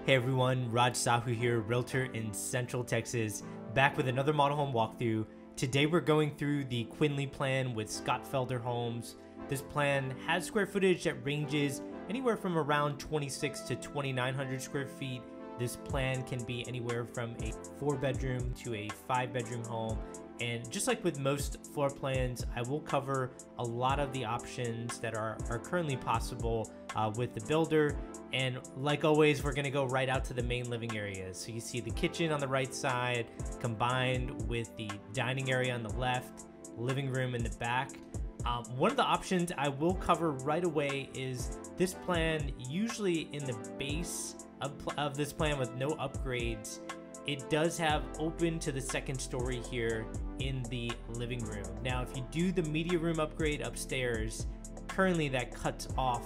Hey everyone, Raj Sahu here, realtor in Central Texas, back with another model home walkthrough. Today we're going through the Quinley plan with Scott Felder Homes. This plan has square footage that ranges anywhere from around 26 to 2,900 square feet. This plan can be anywhere from a 4-bedroom to a 5-bedroom home. And just like with most floor plans, I will cover a lot of the options that are currently possible with the builder. And like always, we're gonna go right out to the main living areas. So you see the kitchen on the right side combined with the dining area on the left, living room in the back. One of the options I will cover right away is this plan, usually in the base of this plan with no upgrades, it does have open to the second story here in the living room. Now, if you do the media room upgrade upstairs, currently that cuts off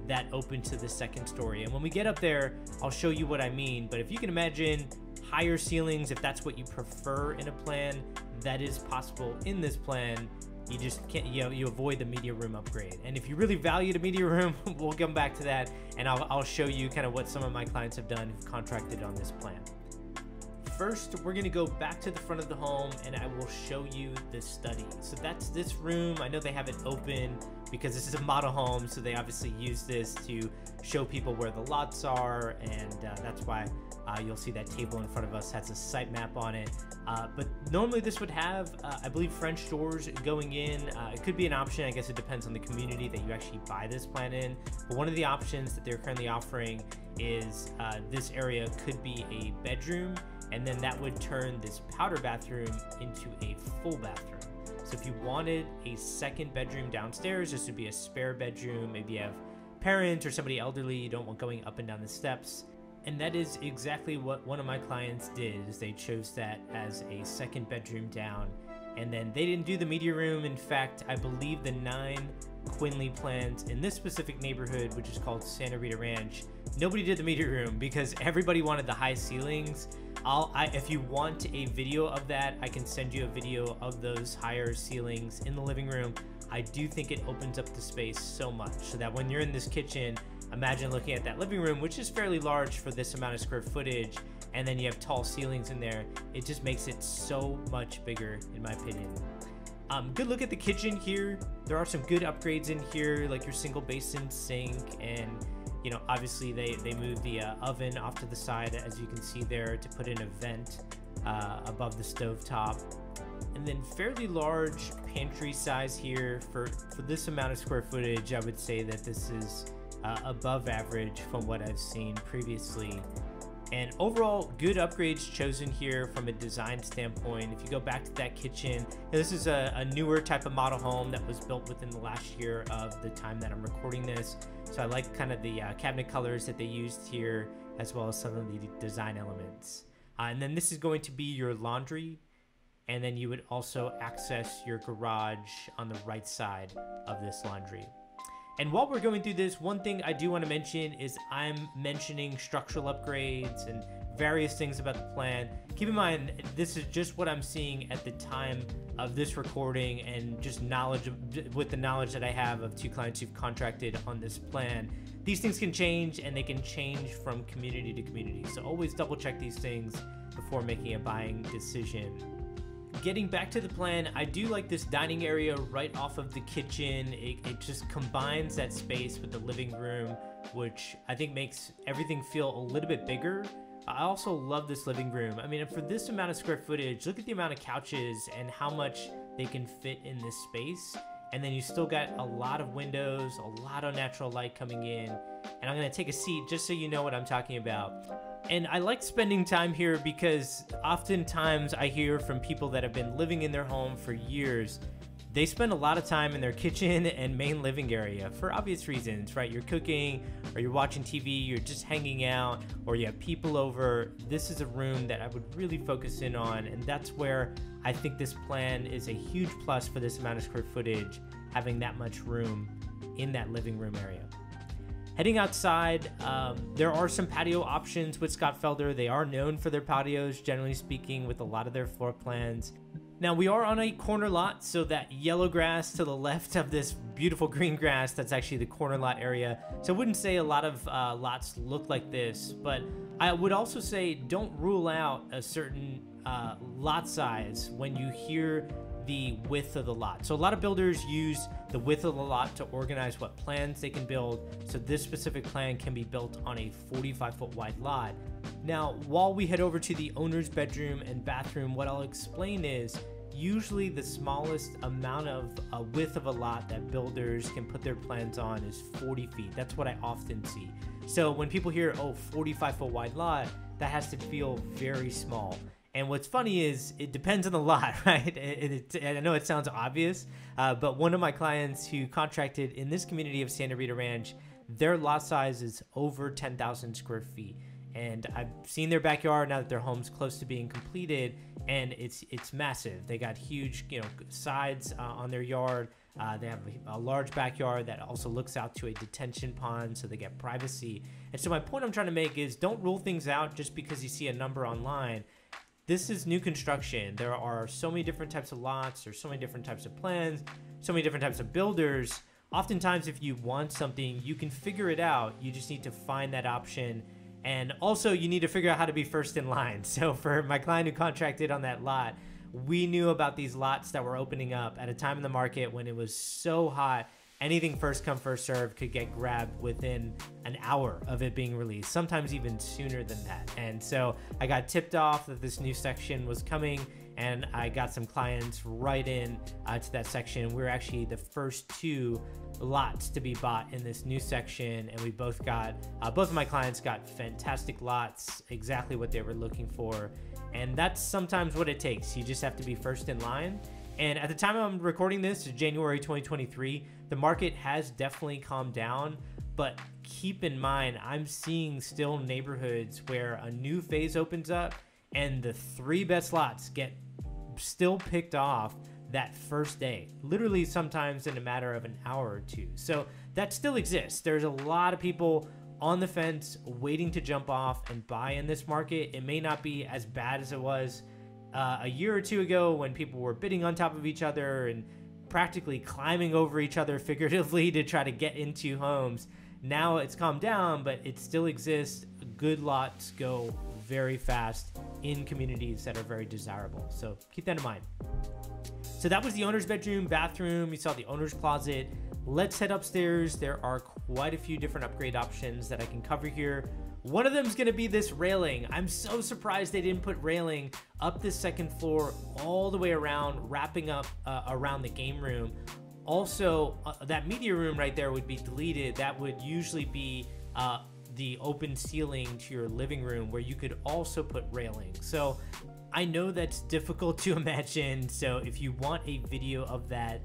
that open to the second story. And when we get up there, I'll show you what I mean. But if you can imagine higher ceilings, if that's what you prefer in a plan, that is possible in this plan. You just can't, you avoid the media room upgrade. And if you really value the media room, we'll come back to that, and I'll show you kind of what some of my clients have done who've contracted on this plan. First, we're gonna go back to the front of the home and I will show you the study. So that's this room. I know they have it open because this is a model home, so they obviously use this to show people where the lots are, and that's why you'll see that table in front of us has a site map on it. But normally this would have, I believe, French doors going in. It could be an option. I guess it depends on the community that you actually buy this plan in. But one of the options that they're currently offering is this area could be a bedroom, and then that would turn this powder bathroom into a full bathroom. So if you wanted a second bedroom downstairs, this would be a spare bedroom. Maybe you have parents or somebody elderly you don't want going up and down the steps. And that is exactly what one of my clients did, is they chose that as a second bedroom down. And then they didn't do the media room. In fact, I believe the 9 Quinley plans in this specific neighborhood, which is called Santa Rita Ranch, nobody did the media room because everybody wanted the high ceilings. If you want a video of that, I can send you a video of those higher ceilings in the living room. I do think it opens up the space so much so that when you're in this kitchen, imagine looking at that living room, which is fairly large for this amount of square footage, and then you have tall ceilings in there. It just makes it so much bigger, in my opinion. Good look at the kitchen here. There are some good upgrades in here, like your single basin sink, and you know, obviously they moved the oven off to the side, as you can see there, to put in a vent above the stove top. And then fairly large pantry size here for this amount of square footage. I would say that this is above average from what I've seen previously. And overall, good upgrades chosen here from a design standpoint. If you go back to that kitchen, this is a newer type of model home that was built within the last year of the time that I'm recording this. So I like kind of the cabinet colors that they used here, as well as some of the design elements. And then this is going to be your laundry. And then you would also access your garage on the right side of this laundry. And while we're going through this, one thing I do want to mention is I'm mentioning structural upgrades and various things about the plan. Keep in mind, this is just what I'm seeing at the time of this recording, and just with the knowledge that I have of 2 clients who've contracted on this plan. These things can change, and they can change from community to community. So always double check these things before making a buying decision. Getting back to the plan, I do like this dining area right off of the kitchen. It just combines that space with the living room, which I think makes everything feel a little bit bigger. I also love this living room. I mean, for this amount of square footage, look at the amount of couches and how much they can fit in this space. And then you still got a lot of windows, a lot of natural light coming in. And I'm gonna take a seat just so you know what I'm talking about. And I like spending time here because oftentimes I hear from people that have been living in their home for years. They spend a lot of time in their kitchen and main living area for obvious reasons, right? You're cooking, or you're watching TV, you're just hanging out, or you have people over. This is a room that I would really focus in on, and that's where I think this plan is a huge plus for this amount of square footage, having that much room in that living room area. Heading outside, there are some patio options with Scott Felder. They are known for their patios, generally speaking, with a lot of their floor plans. Now we are on a corner lot, so that yellow grass to the left of this beautiful green grass, that's actually the corner lot area. So I wouldn't say a lot of lots look like this, but I would also say don't rule out a certain lot size when you hear the width of the lot. So a lot of builders use the width of the lot to organize what plans they can build. So this specific plan can be built on a 45-foot wide lot. Now, while we head over to the owner's bedroom and bathroom, what I'll explain is usually the smallest amount of width of a lot that builders can put their plans on is 40 feet. That's what I often see. So when people hear, oh, 45-foot wide lot, that has to feel very small. And what's funny is it depends on the lot, right? I know it sounds obvious, but one of my clients who contracted in this community of Santa Rita Ranch, their lot size is over 10,000 square feet. And I've seen their backyard now that their home's close to being completed, and it's massive. They got huge, sides on their yard. They have a large backyard that also looks out to a detention pond, so they get privacy. And so my point I'm trying to make is don't rule things out just because you see a number online. This is new construction. There are so many different types of lots. There's so many different types of plans, so many different types of builders. Oftentimes, if you want something, you can figure it out. You just need to find that option. And also, you need to figure out how to be first in line. So for my client who contracted on that lot, we knew about these lots that were opening up at a time in the market when it was so hot. Anything first come, first serve could get grabbed within an hour of it being released, sometimes even sooner than that. And so I got tipped off that this new section was coming, and I got some clients right in to that section. We're actually the first two lots to be bought in this new section, and we both of my clients got fantastic lots, exactly what they were looking for. And that's sometimes what it takes. You just have to be first in line. And at the time I'm recording this, January 2023, the market has definitely calmed down, but keep in mind, I'm seeing still neighborhoods where a new phase opens up and the 3 best lots get still picked off that first day, literally sometimes in a matter of an hour or two. So that still exists. There's a lot of people on the fence waiting to jump off and buy in this market. It may not be as bad as it was a year or two ago when people were bidding on top of each other and practically climbing over each other figuratively to try to get into homes. Now it's calmed down, but it still exists. Good lots go very fast in communities that are very desirable. So keep that in mind. So that was the owner's bedroom, bathroom. You saw the owner's closet. Let's head upstairs. There are quite a few different upgrade options that I can cover here. One of them is going to be this railing. I'm so surprised they didn't put railing up the second floor all the way around, wrapping up around the game room. Also, that media room right there would be deleted. That would usually be the open ceiling to your living room where you could also put railing. So I know that's difficult to imagine. So if you want a video of that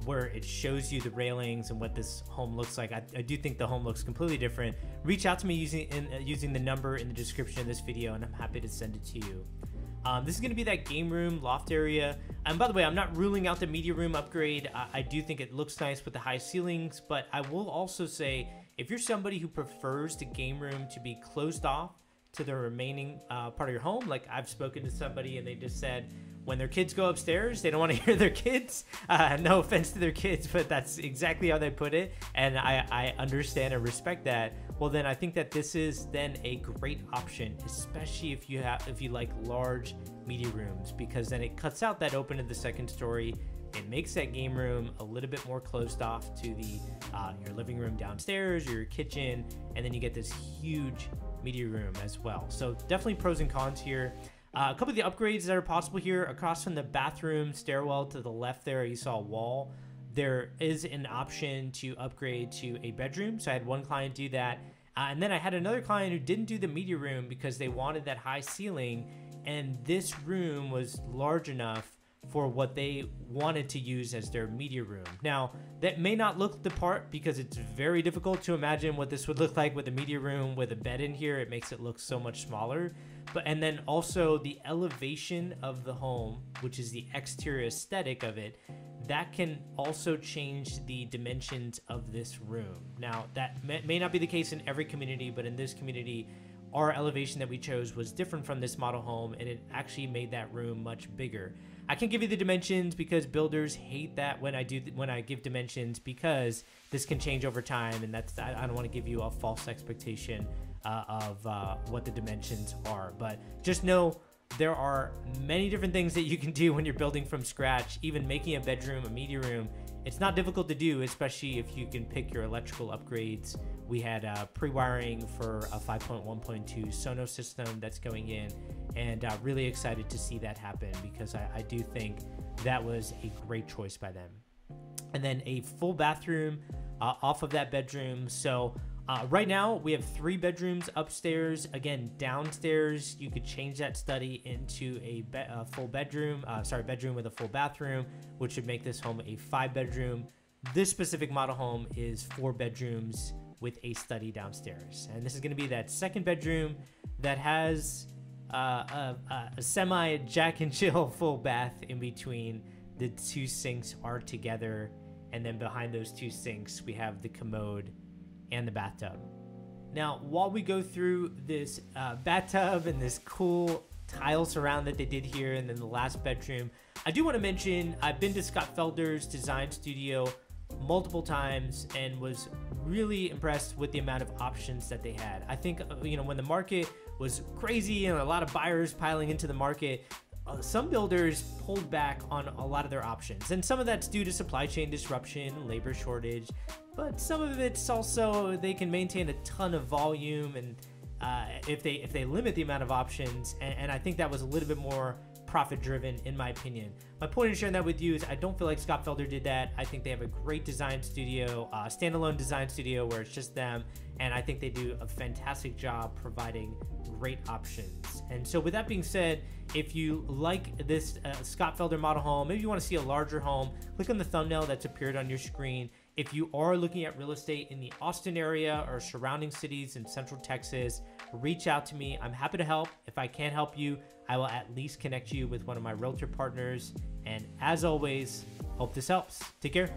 where it shows you the railings and what this home looks like, I do think the home looks completely different. Reach out to me using the number in the description of this video, and I'm happy to send it to you. This is going to be that game room loft area. And by the way, I'm not ruling out the media room upgrade. I do think it looks nice with the high ceilings, but I will also say if you're somebody who prefers the game room to be closed off to the remaining part of your home, like I've spoken to somebody and they just said when their kids go upstairs, they don't want to hear their kids. No offense to their kids, but that's exactly how they put it. And I understand and respect that. Well, then I think that this is then a great option, especially if you like large media rooms, because then it cuts out that open to the second story. It makes that game room a little bit more closed off to the your living room downstairs or your kitchen, and then you get this huge media room as well. So definitely pros and cons here. A couple of the upgrades that are possible here, across from the bathroom stairwell to the left there, you saw a wall. There is an option to upgrade to a bedroom. So I had one client do that. And then I had another client who didn't do the media room because they wanted that high ceiling. And this room was large enough for what they wanted to use as their media room. Now, that may not look the part because it's very difficult to imagine what this would look like with a media room with a bed in here. It makes it look so much smaller. And then also the elevation of the home, which is the exterior aesthetic of it, that can also change the dimensions of this room. Now, that may not be the case in every community, but in this community, our elevation that we chose was different from this model home, and it actually made that room much bigger. I can't give you the dimensions because builders hate that when I give dimensions, because this can change over time, and I don't want to give you a false expectation of what the dimensions are. But just know there are many different things that you can do when you're building from scratch. Even making a bedroom, a media room, it's not difficult to do, especially if you can pick your electrical upgrades. We had pre-wiring for a 5.1.2 Sonos system that's going in, and really excited to see that happen, because I do think that was a great choice by them. And then a full bathroom off of that bedroom. So right now we have 3 bedrooms upstairs. Again, downstairs you could change that study into a full bedroom, bedroom with a full bathroom, which would make this home a 5-bedroom. This specific model home is 4 bedrooms with a study downstairs, and this is going to be that 2nd bedroom that has a semi Jack and Jill full bath in between. The 2 sinks are together, and then behind those 2 sinks we have the commode and the bathtub. Now, while we go through this bathtub and this cool tile surround that they did here, and then the last bedroom, I do want to mention I've been to Scott Felder's design studio multiple times and was really impressed with the amount of options that they had. I think, when the market was crazy and a lot of buyers piling into the market, some builders pulled back on a lot of their options, and some of that's due to supply chain disruption, labor shortage, but some of it's also they can maintain a ton of volume, and if they limit the amount of options, and I think that was a little bit more profit driven, in my opinion. My point in sharing that with you is I don't feel like Scott Felder did that. I think they have a great design studio, standalone design studio where it's just them, and I think they do a fantastic job providing great options. And so with that being said, if you like this Scott Felder model home, maybe you want to see a larger home, click on the thumbnail that's appeared on your screen. If you are looking at real estate in the Austin area or surrounding cities in Central Texas, reach out to me. I'm happy to help. If I can't help you, I will at least connect you with one of my realtor partners. And as always, hope this helps. Take care.